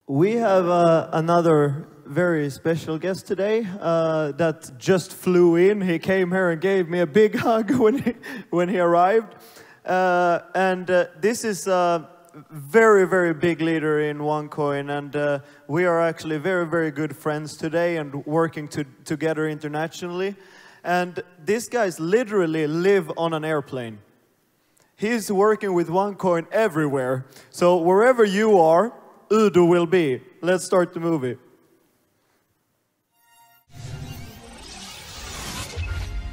We have another very special guest today that just flew in. He came here and gave me a big hug when he arrived. This is a very, very big leader in OneCoin, and we are actually very, very good friends today and working together internationally. And these guys literally live on an airplane. He's working with OneCoin everywhere. So wherever you are, Udo will be. Let's start the movie.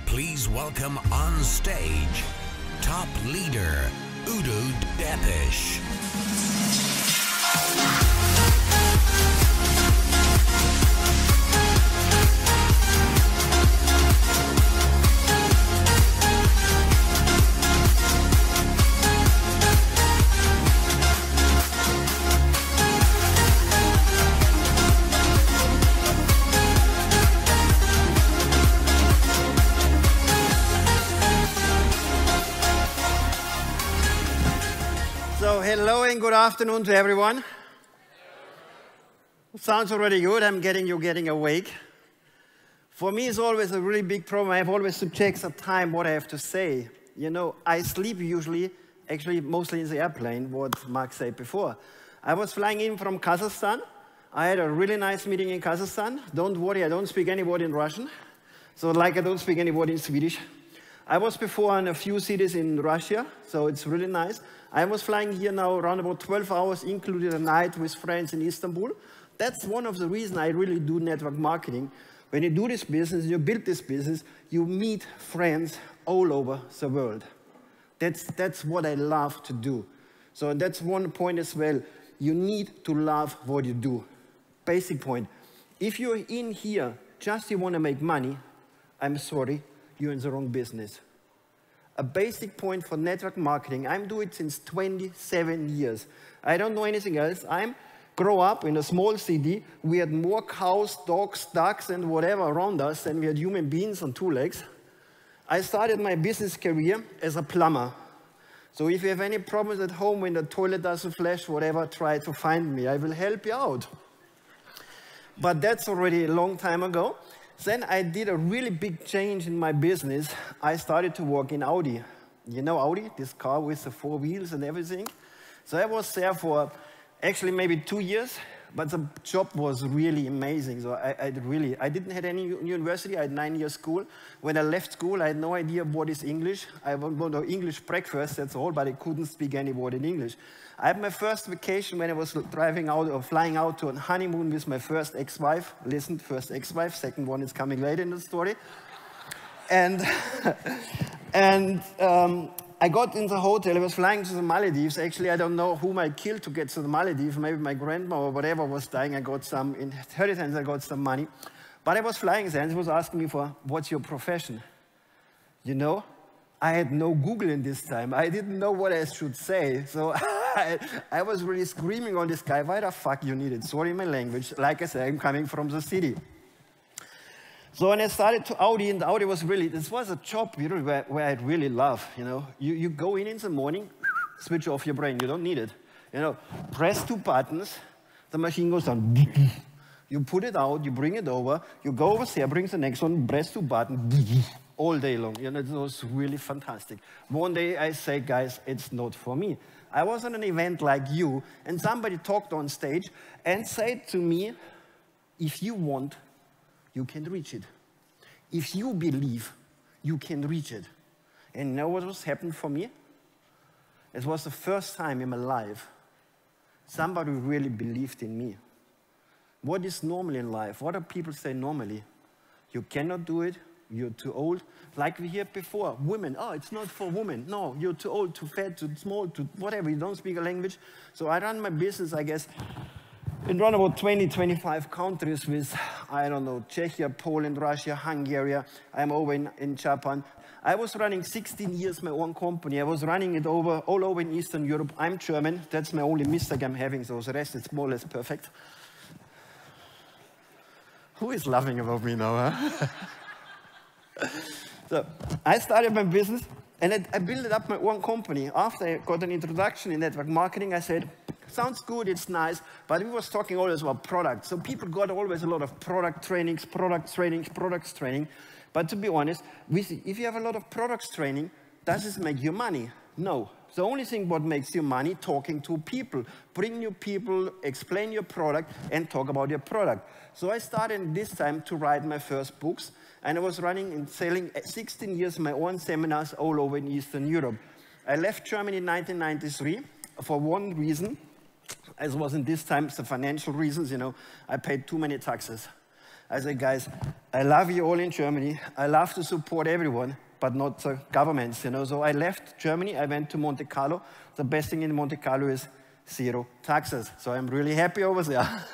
Please welcome on stage, top leader, Udo Deppisch. So hello and good afternoon to everyone. Sounds already good. I'm getting you getting awake. For me, it's always a really big problem. I have always to check the time what I have to say. You know, I sleep usually, actually mostly in the airplane, what Mark said before. I was flying in from Kazakhstan. I had a really nice meeting in Kazakhstan. Don't worry, I don't speak any word in Russian. So like I don't speak any word in Swedish. I was before in a few cities in Russia, so it's really nice. I was flying here now around about 12 hours, including a night with friends in Istanbul. That's one of the reasons I really do network marketing. When you do this business, you build this business, you meet friends all over the world. That's what I love to do. So that's one point as well. You need to love what you do. Basic point. If you're in here just you want to make money, I'm sorry, you're in the wrong business. A basic point for network marketing, I'm doing it since 27 years. I don't know anything else. I grew up in a small city. We had more cows, dogs, ducks, and whatever around us than we had human beings on two legs. I started my business career as a plumber. So if you have any problems at home when the toilet doesn't flush, whatever, try to find me. I will help you out. But that's already a long time ago. Then I did a really big change in my business. I started to work in Audi. You know Audi, this car with the 4 wheels and everything? So I was there for actually maybe 2 years, but the job was really amazing. So I didn't have any university, I had 9 years school. When I left school, I had no idea what is English. I wanted English breakfast, that's all, but I couldn't speak any word in English. I had my first vacation when I was driving out or flying out to a honeymoon with my first ex-wife. Listen, first ex-wife, second one is coming later in the story. And, I got in the hotel, I was flying to the Maldives. Actually, I don't know whom I killed to get to the Maldives. Maybe my grandma or whatever was dying. I got some inheritance, I got some money. But I was flying there and he was asking me for, what's your profession? You know, I had no Google in this time. I didn't know what I should say. So I was really screaming on this guy, why the fuck you need it? Sorry my language. Like I said, I'm coming from the city. So when I started to Audi, and Audi was really, this was a job you know, where I really love, you know. You go in the morning, switch off your brain, you don't need it. You know, press 2 buttons, the machine goes on. You put it out, you bring it over, you go over there, bring the next one, press 2 buttons, all day long. You know, it was really fantastic. One day I say, guys, it's not for me. I was on an event like you, and somebody talked on stage and said to me, if you want, you can reach it. If you believe, you can reach it. And you know what was happened for me? It was the first time in my life somebody really believed in me. What is normal in life? What do people say normally? You cannot do it, you're too old. Like we heard before, women, oh, it's not for women. No, you're too old, too fat, too small, too whatever, you don't speak a language. So I run my business, I guess, in around about 20, 25 countries with, I don't know, Czechia, Poland, Russia, Hungary. I'm over in Japan. I was running 16 years my own company. I was running it all over in Eastern Europe. I'm German. That's my only mistake I'm having. So the rest is more or less perfect. Who is laughing about me now, huh? So I started my business And I built up my own company. After I got an introduction in network marketing, I said, sounds good, it's nice, but we was talking always about products. So people got always a lot of product training. But to be honest, if you have a lot of products training, does this make you money? No. The only thing what makes you money, talking to people. Bring new people, explain your product, and talk about your product. So I started this time to write my first books, and I was running and selling 16 years my own seminars all over in Eastern Europe. I left Germany in 1993 for one reason. As was in this time, the financial reasons, you know, I paid too many taxes. I said, guys, I love you all in Germany. I love to support everyone, but not the governments, you know. So I left Germany. I went to Monte Carlo. The best thing in Monte Carlo is 0 taxes. So I'm really happy over there.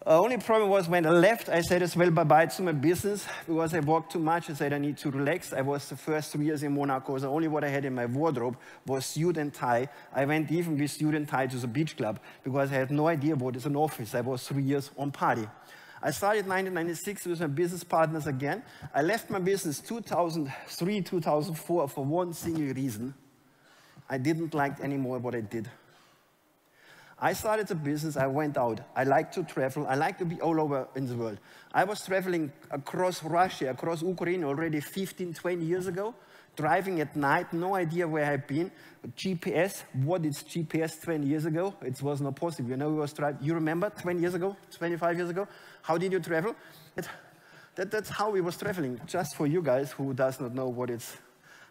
The only problem was when I left, I said as well bye-bye to my business because I worked too much. I said I need to relax. I was the first 3 years in Monaco. The only what I had in my wardrobe was suit and tie. I went even with suit and tie to the beach club because I had no idea what is an office. I was 3 years on party. I started in 1996 with my business partners again. I left my business 2003, 2004 for one single reason. I didn't like anymore what I did. I started a business, I went out. I like to travel, I like to be all over in the world. I was traveling across Russia, across Ukraine already 15, 20 years ago, driving at night, no idea where I've been. GPS, what is GPS 20 years ago? It was not possible. You know, we was driving, you remember 20 years ago, 25 years ago? How did you travel? That's how we was traveling, just for you guys who does not know what it's,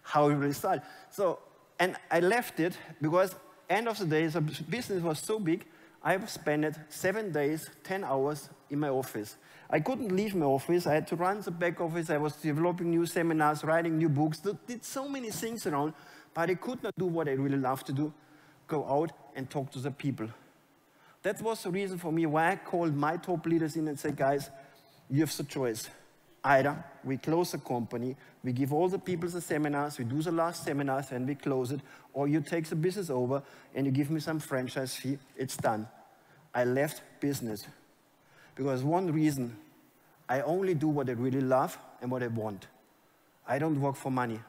how we really started. So, and I left it because end of the day, the business was so big, I spent 7 days, 10 hours in my office. I couldn't leave my office. I had to run the back office. I was developing new seminars, writing new books, did so many things around, but I could not do what I really love to do, go out and talk to the people. That was the reason for me why I called my top leaders in and said, guys, you have the choice. Either we close the company, we give all the people the seminars, we do the last seminars and we close it, or you take the business over and you give me some franchise fee, it's done. I left business because one reason, I only do what I really love and what I want. I don't work for money,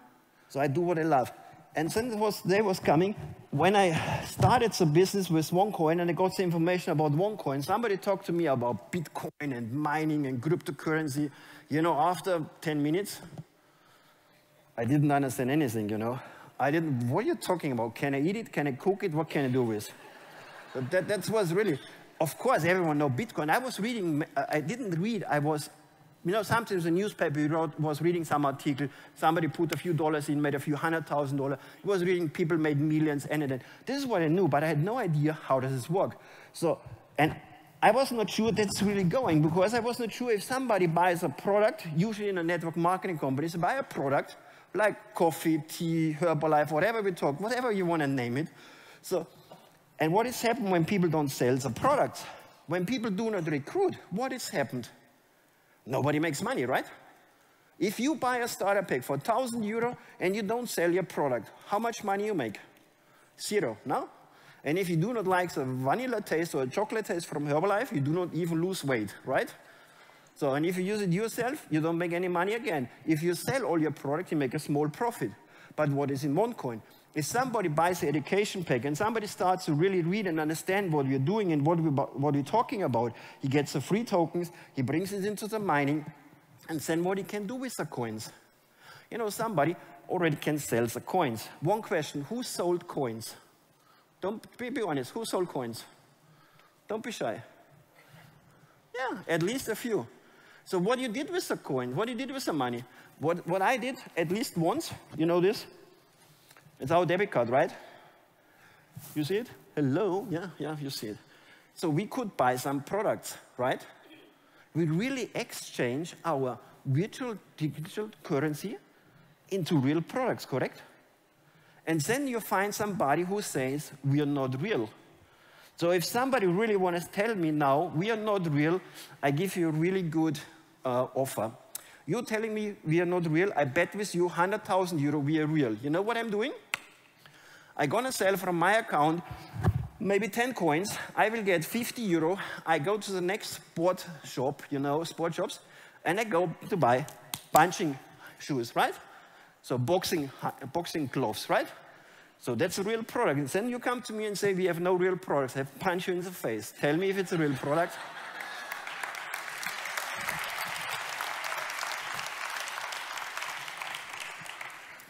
so I do what I love. And then the day was coming when I started the business with OneCoin and I got the information about OneCoin. Somebody talked to me about Bitcoin and mining and cryptocurrency. You know, after 10 minutes, I didn't understand anything, you know. What are you talking about? Can I eat it? Can I cook it? What can I do with? That was really, of course, everyone knows Bitcoin. I was reading, I didn't read, I was, you know, sometimes the newspaper was reading some article, somebody put a few dollars in, made a few $100,000. He was reading people made millions, and then this is what I knew, but I had no idea how does this work. So, and I was not sure that's really going because I was not sure if somebody buys a product, usually in a network marketing company, they buy a product like coffee, tea, Herbalife, whatever we talk, whatever you want to name it. So, and what has happened when people don't sell the products? When people do not recruit, what has happened? Nobody makes money, right? If you buy a starter pack for 1,000 euro and you don't sell your product, how much money you make? 0, no? And if you do not like the vanilla taste or chocolate taste from Herbalife, you do not even lose weight, right? So, and if you use it yourself, you don't make any money again. If you sell all your product, you make a small profit. But what is in OneCoin? If somebody buys the education pack and somebody starts to really read and understand what we're doing and what we're talking about, he gets the free tokens, he brings it into the mining, and then what he can do with the coins. You know, somebody already can sell the coins. One question, who sold coins? Don't be honest, who sold coins? Don't be shy. Yeah, at least a few. So what you did with the coin, what you did with the money, what I did at least once, you know this? It's our debit card, right? You see it? Hello, yeah, you see it. So we could buy some products, right? We really exchange our virtual digital currency into real products, correct? And then you find somebody who says, we are not real. So if somebody really wants to tell me now, we are not real, I give you a really good offer. You're telling me we are not real, I bet with you 100,000 euro we are real. You know what I'm doing? I'm gonna sell from my account maybe 10 coins, I will get 50 euro, I go to the next sport shop, you know, sport shops, and I go to buy punching shoes, right? So boxing gloves, right? So that's a real product. And then you come to me and say, we have no real products. I punch you in the face. Tell me if it's a real product.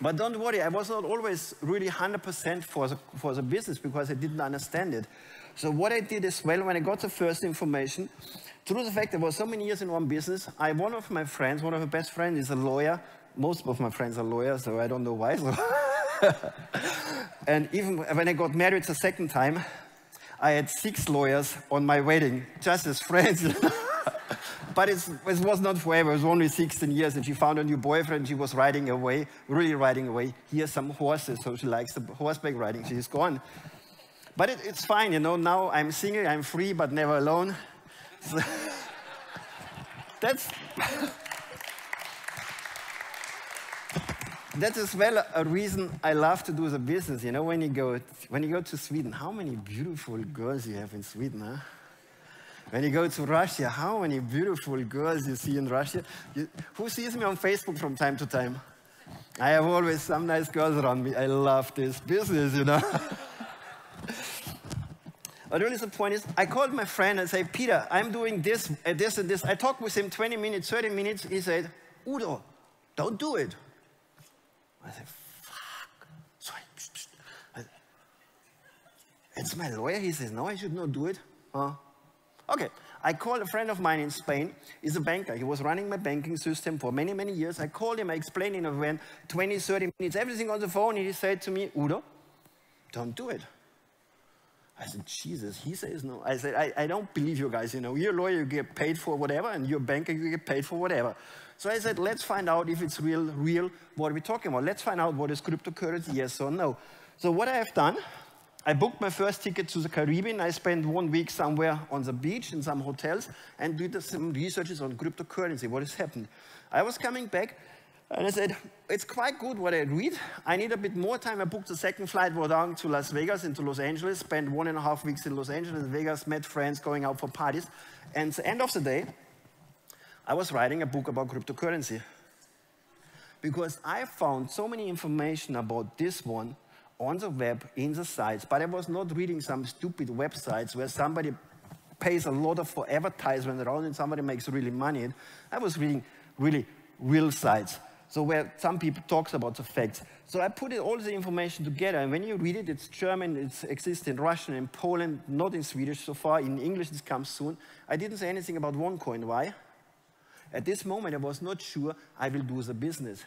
But don't worry, I was not always really 100% for the business because I didn't understand it. So what I did as well, when I got the first information, through the fact I was so many years in one business, one of my best friends is a lawyer. Most of my friends are lawyers, so I don't know why. So. And even when I got married the second time, I had 6 lawyers on my wedding, just as friends. But it was not forever. It was only 16 years, and she found a new boyfriend. She was riding away, really riding away. He has some horses, so she likes the horseback riding. She's gone. But it's fine, you know. Now I'm single, I'm free, but never alone. So that's as well a reason I love to do the business. You know, when you go to Sweden, how many beautiful girls you have in Sweden, huh? When you go to Russia, how many beautiful girls you see in Russia? Who sees me on Facebook from time to time? I have always some nice girls around me. I love this business, you know. But really the point is, I called my friend and said, Peter, I'm doing this and this and this. I talked with him 20 minutes, 30 minutes. He said, Udo, don't do it. I said, fuck. Sorry. It's my lawyer. He says, no, I should not do it. Okay, I called a friend of mine in Spain. He's a banker. He was running my banking system for many, many years. I called him. I explained in a van, 20, 30 minutes, everything on the phone. And he said to me, Udo, don't do it. I said, Jesus. He says no. I said, I don't believe you guys. You know, you're a lawyer, you get paid for whatever, and you're a banker, you get paid for whatever. So I said, let's find out if it's real, what we're talking about. Let's find out what is cryptocurrency, yes or no. So what I have done, I booked my first ticket to the Caribbean. I spent 1 week somewhere on the beach in some hotels and did some researches on cryptocurrency, what has happened. I was coming back and I said, it's quite good what I read. I need a bit more time. I booked the second flight, went down to Las Vegas, into Los Angeles, spent 1.5 weeks in Los Angeles, Vegas, met friends, going out for parties. And at the end of the day, I was writing a book about cryptocurrency. Because I found so many information about this one on the web, in the sites, but I was not reading some stupid websites where somebody pays a lot for advertisement around and somebody makes really money. I was reading really real sites, so where some people talks about the facts. So I put all the information together, and when you read it, it's German, it exists in Russian, in Poland, not in Swedish so far. In English, it comes soon. I didn't say anything about OneCoin. Why? At this moment, I was not sure I will do the business.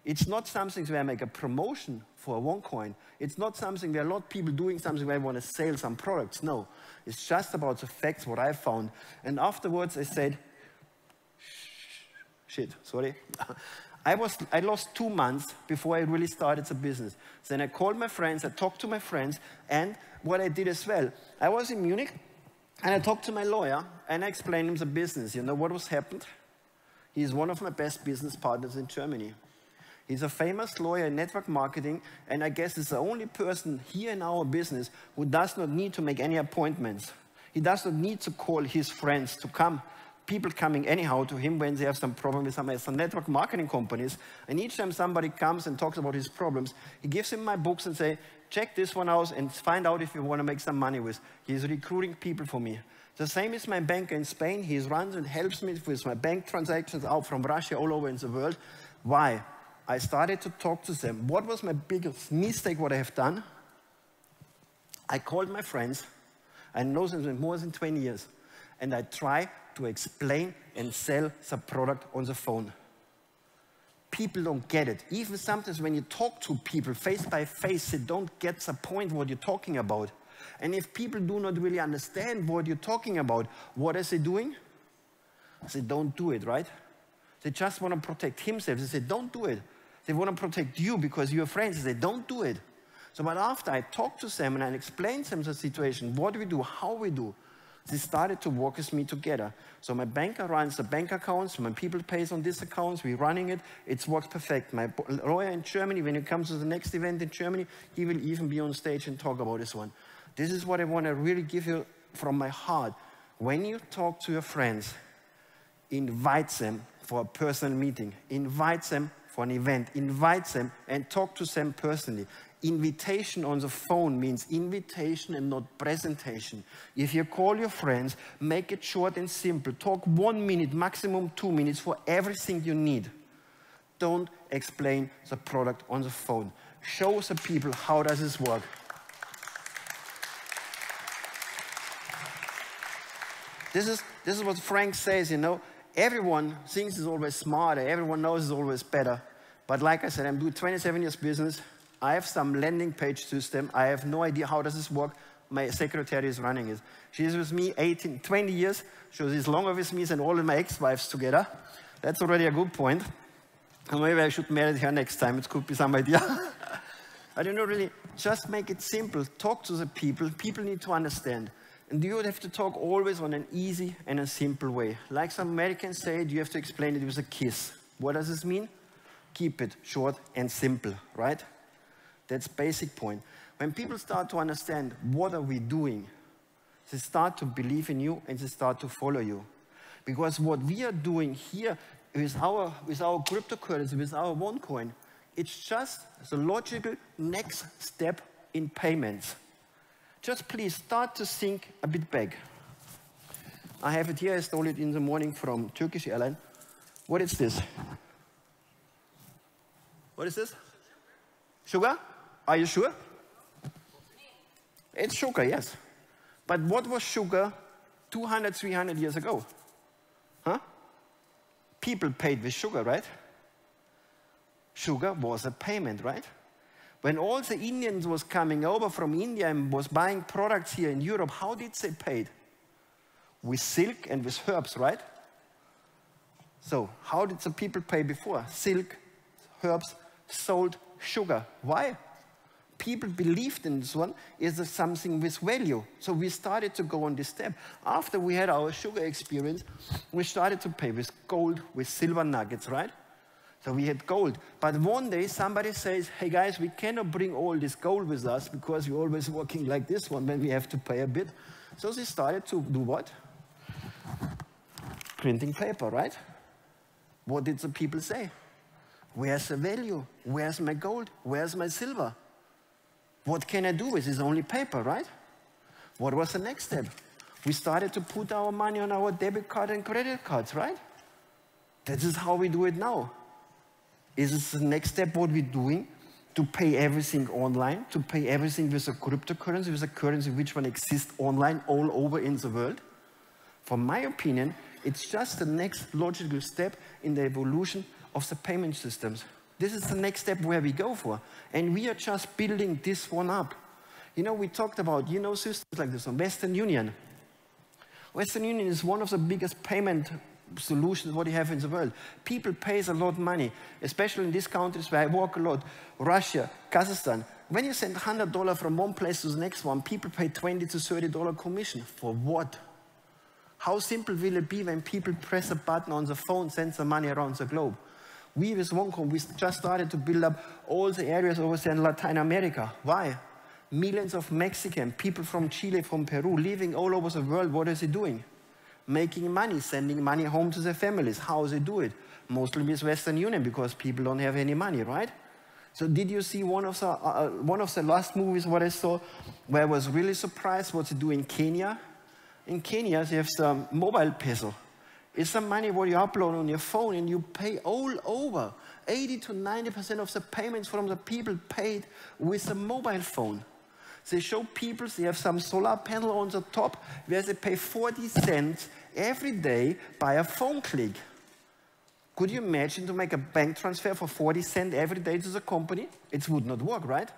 It's not something where I make a promotion for OneCoin. It's not something where a lot of people doing something where I want to sell some products. No, it's just about the facts, what I found. And afterwards I said, shit, sorry. I lost 2 months before I really started the business. Then I called my friends, I talked to my friends, and what I did as well, I was in Munich, and I talked to my lawyer, and I explained him the business. You know what was happened? He's one of my best business partners in Germany. He's a famous lawyer in network marketing, and I guess he's the only person here in our business who does not need to make any appointments. He does not need to call his friends to come. People coming anyhow to him when they have some problem with some network marketing companies. And each time somebody comes and talks about his problems, he gives him my books and say, check this one out and find out if you want to make some money with. He's recruiting people for me. The same is my banker in Spain. He runs and helps me with my bank transactions out from Russia all over in the world. Why? I started to talk to them. What was my biggest mistake, what I have done? I called my friends. I know them for more than 20 years. And I try to explain and sell the product on the phone. People don't get it. Even sometimes when you talk to people face by face, they don't get the point what you're talking about. And if people do not really understand what you're talking about, what are they doing? They don't do it, right? They just want to protect themselves. They say, don't do it. They want to protect you because you're friends. They say, don't do it. So, but after I talked to them and I explained to them the situation, what we do, how we do, they started to work with me together. So my banker runs the bank accounts, my people pays on these accounts, we're running it, it's worked perfect. My lawyer in Germany, when it comes to the next event in Germany, he will even be on stage and talk about this one. This is what I want to really give you from my heart. When you talk to your friends, invite them for a personal meeting. Invite them for an event, invite them and talk to them personally. Invitation on the phone means invitation and not presentation. If you call your friends, make it short and simple. Talk 1 minute, maximum 2 minutes for everything you need. Don't explain the product on the phone. Show the people how does this work. This is what Frank says, you know. Everyone thinks it's always smarter. Everyone knows it's always better. But like I said, I'm doing 27 years business. I have some landing page system. I have no idea how does this work. My secretary is running it. She's with me 20 years. She's longer with me than all of my ex-wives together. That's already a good point. And maybe I should marry her next time. It could be some idea. I don't know, really. Just make it simple. Talk to the people. People need to understand. And you would have to talk always on an easy and a simple way. Like some Americans say, you have to explain it with a kiss. What does this mean? Keep it short and simple, right? That's basic point. When people start to understand what are we doing, they start to believe in you and they start to follow you. Because what we are doing here with our cryptocurrency, with our OneCoin, it's just the logical next step in payments. Just please start to think a bit back. I have it here. I stole it in the morning from Turkish Airlines. What is this? What is this? Sugar? Are you sure? It's sugar, yes. But what was sugar 200, 300 years ago? Huh? People paid with sugar, right? Sugar was a payment, right? When all the Indians was coming over from India and was buying products here in Europe, how did they pay? With silk and with herbs, right? So how did the people pay before? Silk, herbs, sold, sugar. Why? People believed in this one is something with value. So we started to go on this step. After we had our sugar experience, we started to pay with gold, with silver nuggets, right? So we had gold. But one day somebody says, hey guys, we cannot bring all this gold with us because we're always working like this one when we have to pay a bit. So they started to do what? Printing paper, right? What did the people say? Where's the value? Where's my gold? Where's my silver? What can I do with this? Only paper, right? What was the next step? We started to put our money on our debit card and credit cards, right? That is how we do it now. Is this the next step what we're doing? To pay everything online, to pay everything with a cryptocurrency, with a currency which one exists online all over in the world? From my opinion, it's just the next logical step in the evolution of the payment systems. This is the next step where we go for. And we are just building this one up. You know, we talked about, you know, systems like this one, Western Union. Western Union is one of the biggest payment solutions what you have in the world. People pay a lot of money, especially in these countries where I work a lot. Russia, Kazakhstan. When you send $100 from one place to the next one, people pay $20 to $30 commission. For what? How simple will it be when people press a button on the phone, send some money around the globe? We with OneCoin, we just started to build up all the areas over there in Latin America. Why? Millions of Mexican, people from Chile, from Peru, living all over the world. What is he doing? Making money, sending money home to their families. How do they do it? Mostly with Western Union, because people don't have any money, right? So did you see one of the last movies what I saw, where I was really surprised what they do in Kenya? In Kenya, they have some mobile peso. It's some money what you upload on your phone and you pay all over. 80 to 90% of the payments from the people paid with a mobile phone. They show people, they have some solar panel on the top where they pay 40 cents every day by a phone click. Could you imagine to make a bank transfer for 40 cents every day to the company? It would not work, right?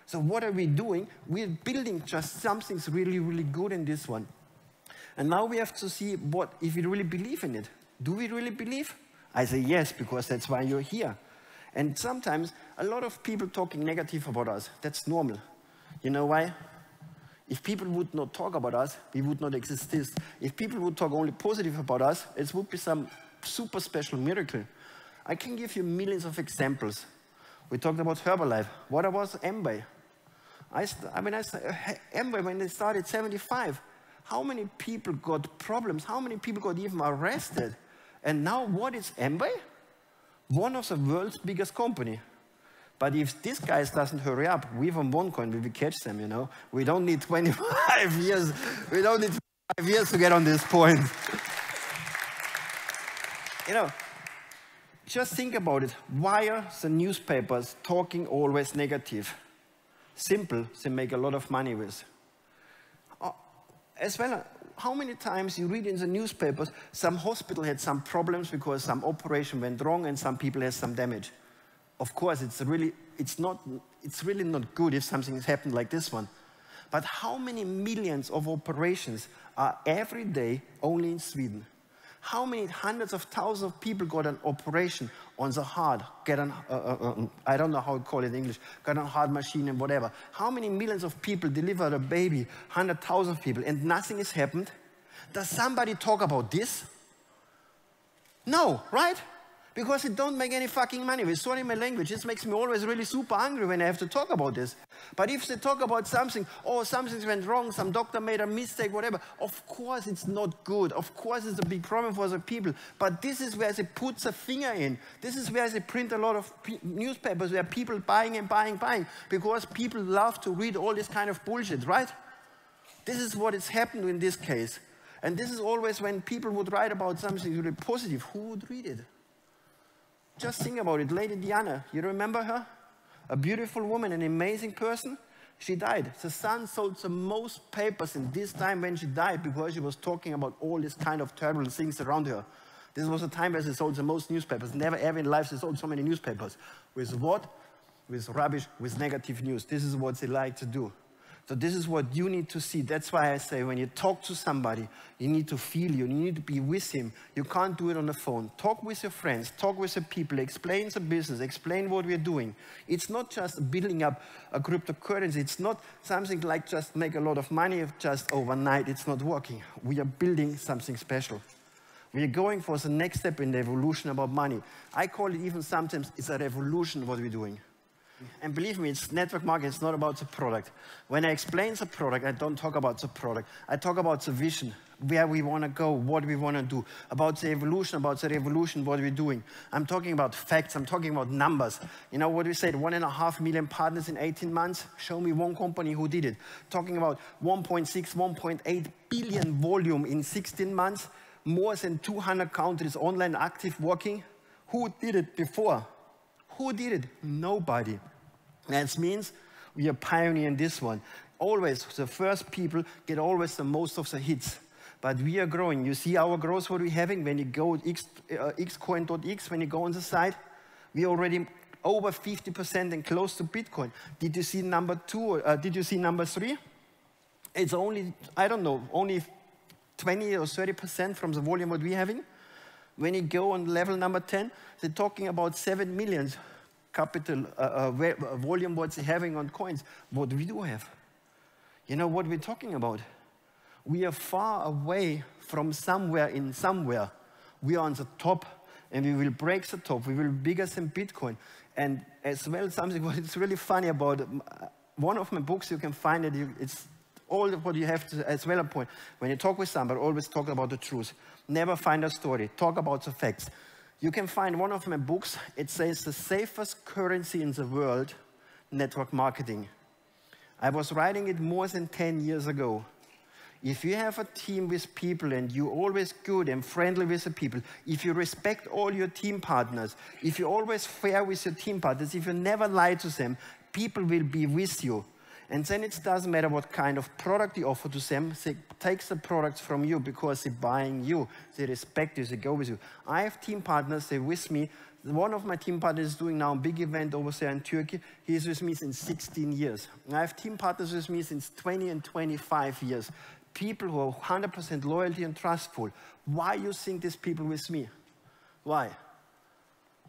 So what are we doing? We're building just something really, really good in this one. And now we have to see what, if we really believe in it. Do we really believe? I say yes, because that's why you're here. And sometimes a lot of people talking negative about us. That's normal. You know why? If people would not talk about us, we would not exist. If people would talk only positive about us, it would be some super special miracle. I can give you millions of examples. We talked about Herbalife. What about Amway? Amway, when they started 75, how many people got problems? How many people got even arrested? And now what is Amway? One of the world's biggest company. But if this guy doesn't hurry up, we from OneCoin, we will catch them, you know. We don't need 25 years. We don't need 5 years to get on this point. You know, just think about it. Why are the newspapers talking always negative? Simple, they make a lot of money with. As well, how many times you read in the newspapers, some hospital had some problems because some operation went wrong and some people had some damage. Of course, it's really not good if something has happened like this one. But how many millions of operations are every day only in Sweden? How many hundreds of thousands of people got an operation on the heart, get an, I don't know how to call it in English, got a heart machine and whatever. How many millions of people delivered a baby, 100,000 people, and nothing has happened? Does somebody talk about this? No, right? Because it don't make any fucking money. With sorry my language, this makes me always really super angry when I have to talk about this. But if they talk about something, oh, something went wrong, some doctor made a mistake, whatever, of course it's not good. Of course it's a big problem for the people. But this is where they put the finger in. This is where they print a lot of newspapers where people buying and buying, because people love to read all this kind of bullshit, right? This is what has happened in this case. And this is always when people would write about something really positive, who would read it? Just think about it. Lady Diana, you remember her? A beautiful woman, an amazing person. She died. The Sun sold the most papers in this time when she died because she was talking about all these kind of terrible things around her. This was a time where they sold the most newspapers. Never ever in life they sold so many newspapers. With what? With rubbish, with negative news. This is what they like to do. So this is what you need to see. That's why I say when you talk to somebody, you need to feel you need to be with him. You can't do it on the phone. Talk with your friends, talk with the people, explain the business, explain what we're doing. It's not just building up a cryptocurrency. It's not something like just make a lot of money just overnight. It's not working. We are building something special. We are going for the next step in the evolution about money. I call it even sometimes it's a revolution what we're doing. And believe me, it's network marketing, it's not about the product. When I explain the product, I don't talk about the product. I talk about the vision, where we want to go, what we want to do, about the evolution, about the revolution, what we're doing. I'm talking about facts, I'm talking about numbers. You know what we said, 1.5 million partners in 18 months? Show me one company who did it. Talking about 1.6, 1.8 billion volume in 16 months, more than 200 countries online active working. Who did it before? Who did it? Nobody. That means we are pioneering this one. Always, the first people get always the most of the hits. But we are growing. You see our growth, what we're having when you go xcoin.x, when you go on the site, we already over 50% and close to Bitcoin. Did you see number 2? Did you see number 3? It's only, I don't know, only 20 or 30% from the volume what we're having. When you go on level number 10, they're talking about 7 million capital volume what they're having on coins. What we do have. You know what we're talking about? We are far away from somewhere in somewhere. We are on the top and we will break the top. We will be bigger than Bitcoin. And as well, something what is really funny about one of my books, you can find it, it's all what you have to, as well a point. When you talk with somebody, always talk about the truth. Never find a story. Talk about the facts. You can find one of my books. It says the safest currency in the world, network marketing. I was writing it more than 10 years ago. If you have a team with people and you're always good and friendly with the people, if you respect all your team partners, if you're always fair with your team partners, if you never lie to them, people will be with you. And then it doesn't matter what kind of product you offer to them. They take the products from you because they're buying you. They respect you. They go with you. I have team partners. They're with me. One of my team partners is doing now a big event over there in Turkey. He's with me since 16 years. I have team partners with me since 20 and 25 years. People who are 100% loyalty and trustful. Why you think these people with me? Why?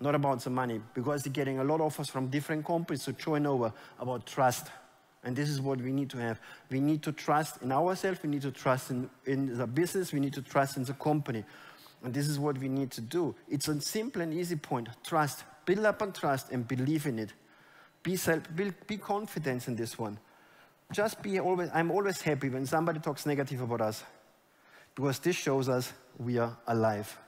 Not about the money. Because they're getting a lot of offers from different companies to join over about trust. And this is what we need to have. We need to trust in ourselves. We need to trust in the business. We need to trust in the company. And this is what we need to do. It's a simple and easy point. Trust. Build up on trust and believe in it. Be confident in this one. Just be always, I'm always happy when somebody talks negative about us. Because this shows us we are alive.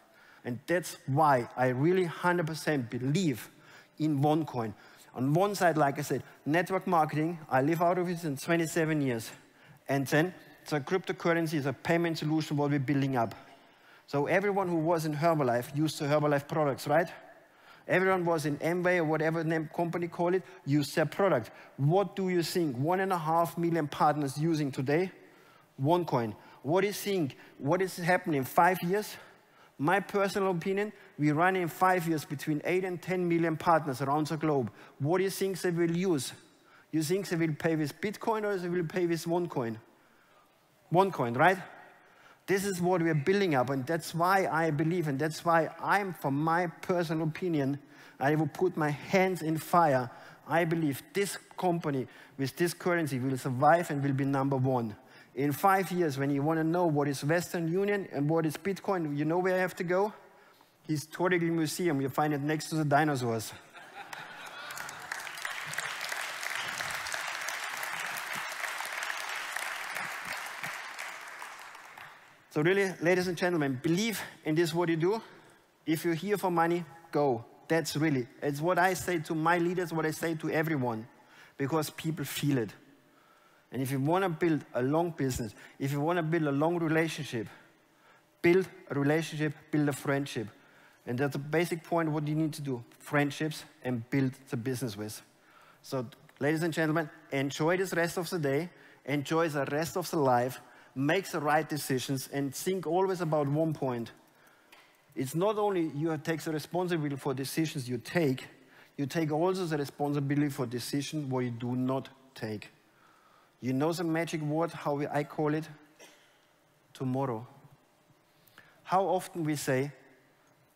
And that's why I really 100% believe in OneCoin. On one side, like I said, network marketing, I live out of it in 27 years. And then the cryptocurrency is a payment solution what we're building up. So everyone who was in Herbalife used the Herbalife products, right? Everyone was in Amway or whatever name company call it, used their product. What do you think 1.5 million partners using today? OneCoin. What do you think? What is happening in 5 years? My personal opinion, we run in 5 years between 8 and 10 million partners around the globe. What do you think they will use? You think they will pay with Bitcoin or they will pay with OneCoin? OneCoin, right? This is what we are building up, and that's why I believe, and that's why I'm, from my personal opinion, I will put my hands in fire. I believe this company with this currency will survive and will be #1. In 5 years, when you want to know what is Western Union and what is Bitcoin, you know where I have to go? Historical Museum. You find it next to the dinosaurs. So really, ladies and gentlemen, believe in this what you do. If you're here for money, go. That's really, it's what I say to my leaders, what I say to everyone, because people feel it. And if you want to build a long business, if you want to build a long relationship, build a relationship, build a friendship. And that's the basic point what you need to do, friendships and build the business with. So ladies and gentlemen, enjoy this rest of the day, enjoy the rest of the life, make the right decisions, and think always about one point. It's not only you take the responsibility for decisions you take also the responsibility for decisions what you do not take. You know the magic word, how I call it? Tomorrow. How often we say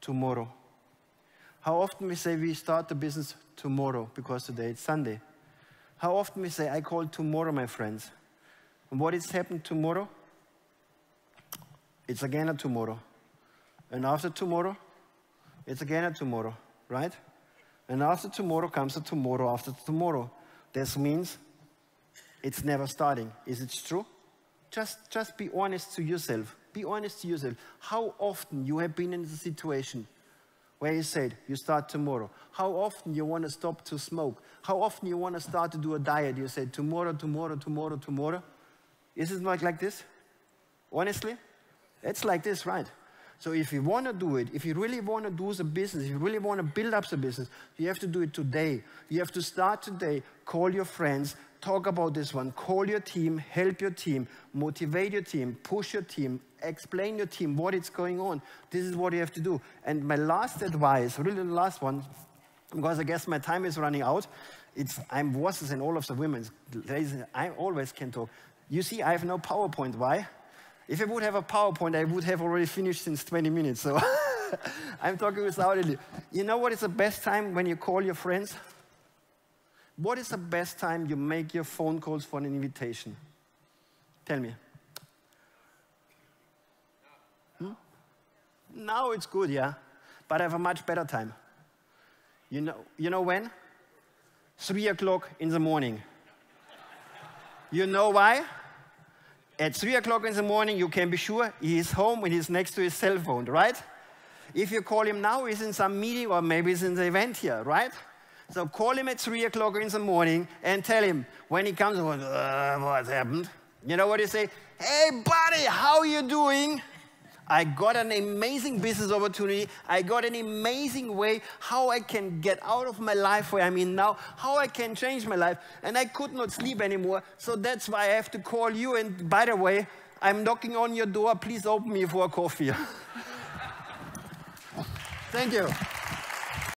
tomorrow? How often we say we start the business tomorrow because today it's Sunday? How often we say I call tomorrow, my friends? And what is happening tomorrow? It's again a tomorrow. And after tomorrow, it's again a tomorrow, right? And after tomorrow comes a tomorrow after tomorrow. This means it's never starting. Is it true? Just be honest to yourself. Be honest to yourself. How often you have been in the situation where you said you start tomorrow? How often you want to stop to smoke? How often you want to start to do a diet? You said tomorrow, tomorrow, tomorrow, tomorrow. Is it not like this? Honestly? It's like this, right? So if you want to do it, if you really want to do the business, if you really want to build up the business, you have to do it today. You have to start today, call your friends, talk about this one, call your team, help your team, motivate your team, push your team, explain your team what is going on. This is what you have to do. And my last advice, really the last one, because I guess my time is running out, I'm worse than all of the women. I always can talk. You see, I have no PowerPoint. Why? If I would have a PowerPoint, I would have already finished since 20 minutes. So I'm talking without it. You know what is the best time when you call your friends? What is the best time you make your phone calls for an invitation? Tell me. Now it's good, yeah. But I have a much better time. You know when? 3 o'clock in the morning. You know why? At 3 o'clock in the morning, you can be sure he is home and he's next to his cell phone, right? If you call him now, he's in some meeting or maybe he's in the event here, right? So call him at 3 o'clock in the morning and tell him when he comes, what happened? You know what you say? Hey, buddy, how are you doing? I got an amazing business opportunity. I got an amazing way how I can get out of my life where I'm in now, how I can change my life. And I could not sleep anymore, so that's why I have to call you. And by the way, I'm knocking on your door. Please open me for a coffee. Thank you.